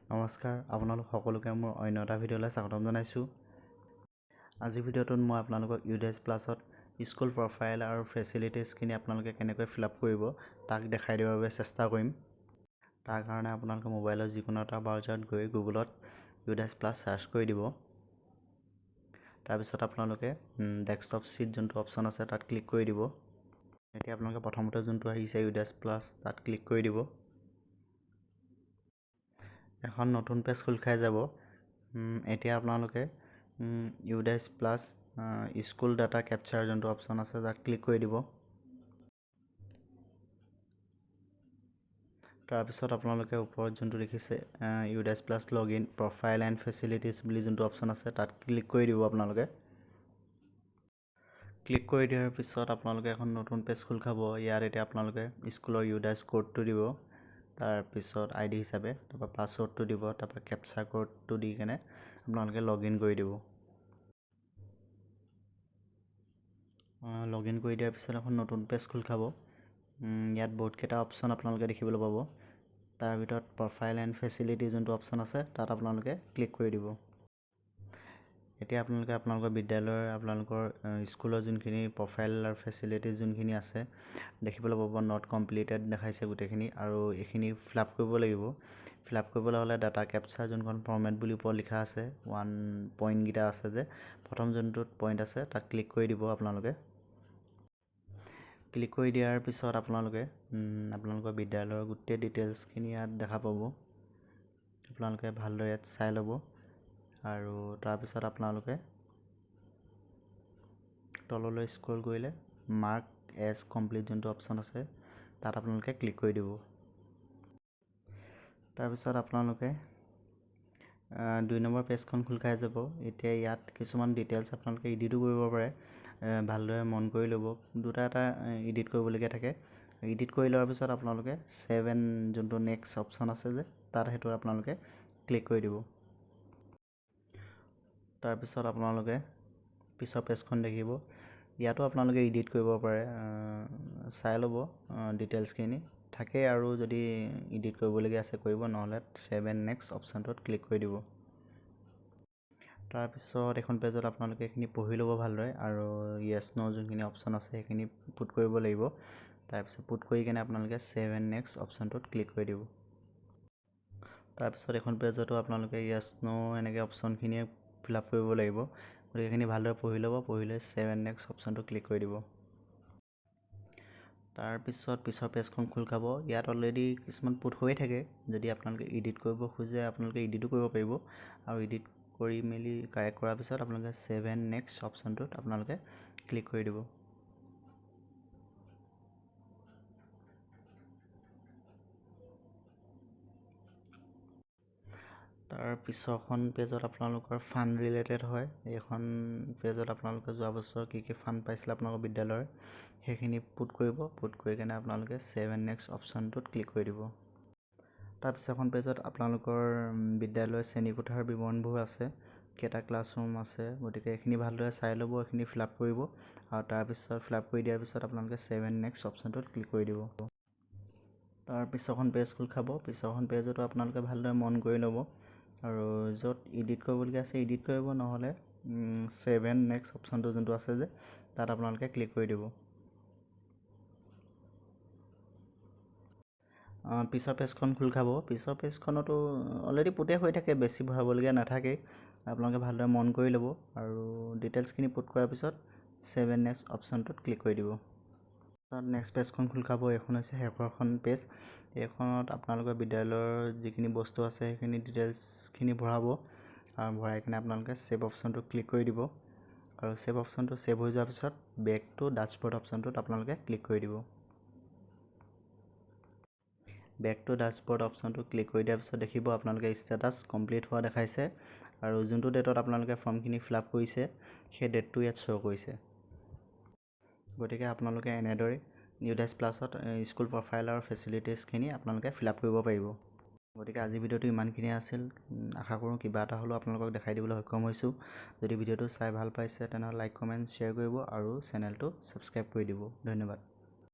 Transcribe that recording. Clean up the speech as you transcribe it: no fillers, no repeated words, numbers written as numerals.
নমস্কাৰ, আপোনালোক সকলোকে মোৰ অন্য এটা ভিডিঅ'লৈ স্বাগতম জনাইছোঁ। আজিৰ ভিডিঅ'টোত মই আপোনালোকক UDS প্লাছত স্কুল প্ৰফাইল আৰু ফেচিলিটিজখিনি আপোনালোকে কেনেকৈ ফিলআপ কৰিব তাক দেখাই দিবৰ বাবে চেষ্টা কৰিম। তাৰ কাৰণে আপোনালোকে মোবাইলৰ যিকোনো এটা ব্ৰাউজাৰত গৈ গুগলত UDS প্লাছ চাৰ্চ কৰি দিব। তাৰপিছত আপোনালোকে ডেস্কটপ চিট যোনটো অপশ্যন আছে তাত ক্লিক কৰি দিব। এতিয়া আপোনালোকে প্ৰথমতে যোনটো আহিছে UDS প্লাছ তাত ক্লিক কৰি দিব। এখন নতুন পেজ খোল খাই যাব। এতিয়া আপোনালোকে UDS plus school data capture যোনটো অপশ্যন আছে তাত ক্লিক কৰি দিব। তাৰপিছত আপোনালোকে ওপৰত যোনটো দেখিছে UDS plus login profile and facilities বুলি যোনটো অপশ্যন আছে তাত ক্লিক কৰি দিব। আপোনালোকে ক্লিক কৰি দিয়াৰ পিছত আপোনালোকে এখন নতুন পেজ খোল খাব। ইয়াত এতিয়া আপোনালোকে স্কুলৰ UDS কোডটো দিব, তাৰপিছত ID হিচাপে, তাৰপৰা পাছৱৰ্ডটো দিব, তাৰপৰা কেপচাৰ কোডটো দি কেনে আপোনালোকে লগইন কৰি দিব। লগইন কৰি দিয়াৰ পিছত এখন নতুন পেজ খোল খাব। ইয়াত বহুতকেইটা অপশ্যন আপোনালোকে দেখিবলৈ পাব। তাৰ ভিতৰত প্ৰফাইল এণ্ড ফেচিলিটি যোনটো অপশ্যন আছে তাত আপোনালোকে ক্লিক কৰি দিব। এতিয়া আপোনালোকে আপোনালোকৰ বিদ্যালয়ৰ আপোনালোকৰ স্কুলৰ যোনখিনি প্ৰফাইল আৰু ফেচিলিটিজ যোনখিনি আছে দেখিবলৈ পাব। নট কমপ্লিটেড দেখাইছে গোটেইখিনি, আৰু এইখিনি ফিলআপ কৰিব লাগিব। ফিলআপ কৰিবলৈ হ'লে ডাটা কেপচাৰ যোনখন ফৰ্মেট বুলি ওপৰত লিখা আছে, 1 পইণ্টকেইটা আছে যে প্ৰথম যোনটোত পইণ্ট আছে তাত ক্লিক কৰি দিব। আপোনালোকে ক্লিক কৰি দিয়াৰ পিছত আপোনালোকে আপোনালোকৰ বিদ্যালয়ৰ গোটেই ডিটেইলছখিনি ইয়াত দেখা পাব। আপোনালোকে ভালদৰে ইয়াত চাই ল'ব, আৰু তাৰপিছত আপোনালোকে তললৈ স্ক্ৰল কৰিলে মাৰ্ক এজ কমপ্লিট যোনটো অপশ্যন আছে তাত আপোনালোকে ক্লিক কৰি দিব। তাৰপিছত আপোনালোকে 2 নম্বৰ পেজখন খোল খাই যাব। এতিয়া ইয়াত কিছুমান ডিটেইলছ আপোনালোকে এডিটো কৰিব পাৰে। ভালদৰে মন কৰি ল'ব। দুটা এটা এডিট কৰিবলগীয়া থাকে। এডিট কৰি লোৱাৰ পিছত আপোনালোকে ছেভ এণ্ড যোনটো নেক্সট অপশ্যন আছে যে তাত সেইটো আপোনালোকে ক্লিক কৰি দিব। তাৰপিছত আপোনালোকে পিছৰ পেজখন দেখিব। ইয়াতো আপোনালোকে এডিট কৰিব পাৰে। চাই ল'ব ডিটেইলছখিনি থাকে, আৰু যদি এডিট কৰিবলগীয়া আছে কৰিব, নহ'লে ছেভ এণ্ড নেক্সট অপশ্যনটোত ক্লিক কৰি দিব। তাৰপিছত এখন পেজত আপোনালোকে এইখিনি পঢ়ি ল'ব ভালদৰে, আৰু য়েছ ন' যোনখিনি অপশ্যন আছে সেইখিনি পুট কৰিব লাগিব। তাৰপিছত পুট কৰি কেনে আপোনালোকে ছেভ এণ্ড নেক্সট অপশ্যনটোত ক্লিক কৰি দিব। তাৰপিছত এখন পেজতো আপোনালোকে য়েছ ন' এনেকৈ অপশ্যনখিনিয়ে ফিলআপ কৰিব লাগিব। গতিকে এইখিনি ভালদৰে পঢ়ি ল'ব। পঢ়িলে ছেভ এণ্ড নেক্সট অপশ্যনটো ক্লিক কৰি দিব। তাৰপিছত পিছৰ পেজখন খোল খাব। ইয়াত অলৰেডি কিছুমান পুট হৈয়ে থাকে। যদি আপোনালোকে এডিট কৰিব খোজে আপোনালোকে এডিটো কৰিব পাৰিব, আৰু এডিট কৰি মেলি কাৰেক্ট কৰাৰ পিছত আপোনালোকে ছেভ এণ্ড নেক্সট অপশ্যনটোত আপোনালোকে ক্লিক কৰি দিব। তাৰ পিছৰখন পেজত আপোনালোকৰ ফাণ্ড ৰিলেটেড হয়। এইখন পেজত আপোনালোকে যোৱা বছৰ কি কি ফাণ্ড পাইছিলে আপোনালোকৰ বিদ্যালয়ৰ সেইখিনি পুট কৰিব। পুট কৰি কেনে আপোনালোকে ছেভ এণ্ড নেক্সট অপশ্যনটোত ক্লিক কৰি দিব। তাৰপিছত এখন পেজত আপোনালোকৰ বিদ্যালয়ৰ শ্ৰেণীকোঠাৰ বিৱৰণবোৰ আছে, কেইটা ক্লাছৰুম আছে। গতিকে এইখিনি ভালদৰে চাই ল'ব, এইখিনি ফিলআপ কৰিব, আৰু তাৰপিছত ফিলআপ কৰি দিয়াৰ পিছত আপোনালোকে ছেভ এণ্ড নেক্সট অপশ্যনটোত ক্লিক কৰি দিব। তাৰ পিছৰখন পেজ খোল খাব। পিছৰখন পেজতো আপোনালোকে ভালদৰে মন কৰি ল'ব, আৰু য'ত এডিট কৰিবলগীয়া আছে এডিট কৰিব, নহ'লে ছেভ এণ্ড নেক্সট অপশ্যনটো যোনটো আছে যে তাত আপোনালোকে ক্লিক কৰি দিব। পিছৰ পেজখন খোল খাব। পিছৰ পেজখনতো অলৰেডি পুটে হৈ থাকে, বেছি ভৰাবলগীয়া নাথাকেই। আপোনালোকে ভালদৰে মন কৰি ল'ব, আৰু ডিটেইলছখিনি পুট কৰাৰ পিছত ছেভ এণ্ড নেক্সট অপশ্যনটোত ক্লিক কৰি দিব। নেক্সট পেজখন খোল খাব। এইখন হৈছে শেষৰখন পেজ। এইখনত আপোনালোকৰ বিদ্যালয়ৰ যিখিনি বস্তু আছে সেইখিনি ডিটেইলছখিনি ভৰাব, আৰু ভৰাই কিনে আপোনালোকে ছেভ অপশ্যনটো ক্লিক কৰি দিব, আৰু ছেভ অপশ্যনটো ছেভ হৈ যোৱাৰ পিছত বেক টু ডাশ্ববৰ্ড অপশ্যনটোত আপোনালোকে ক্লিক কৰি দিব। বেক টু ডাশ্ববৰ্ড অপশ্যনটো ক্লিক কৰি দিয়াৰ পিছত দেখিব আপোনালোকে ষ্টেটাছ কমপ্লিট হোৱা দেখাইছে, আৰু যোনটো ডেটত আপোনালোকে ফৰ্মখিনি ফিলআপ কৰিছে সেই ডেটটো ইয়াত শ্ব' কৰিছে। গতিকে আপোনালোকে এনেদৰে UDS প্লাছত স্কুল প্ৰফাইল আৰু ফেচিলিটিজখিনি আপোনালোকে ফিলআপ কৰিব পাৰিব। গতিকে আজিৰ ভিডিঅ'টো ইমানখিনিয়ে আছিল। আশা কৰোঁ কিবা এটা হ'লেও আপোনালোকক দেখাই দিবলৈ সক্ষম হৈছোঁ। যদি ভিডিঅ'টো চাই ভাল পাইছে তেনেহ'লে লাইক, কমেণ্ট, শ্বেয়াৰ কৰিব, আৰু চেনেলটো ছাবস্ক্ৰাইব কৰি দিব। ধন্যবাদ।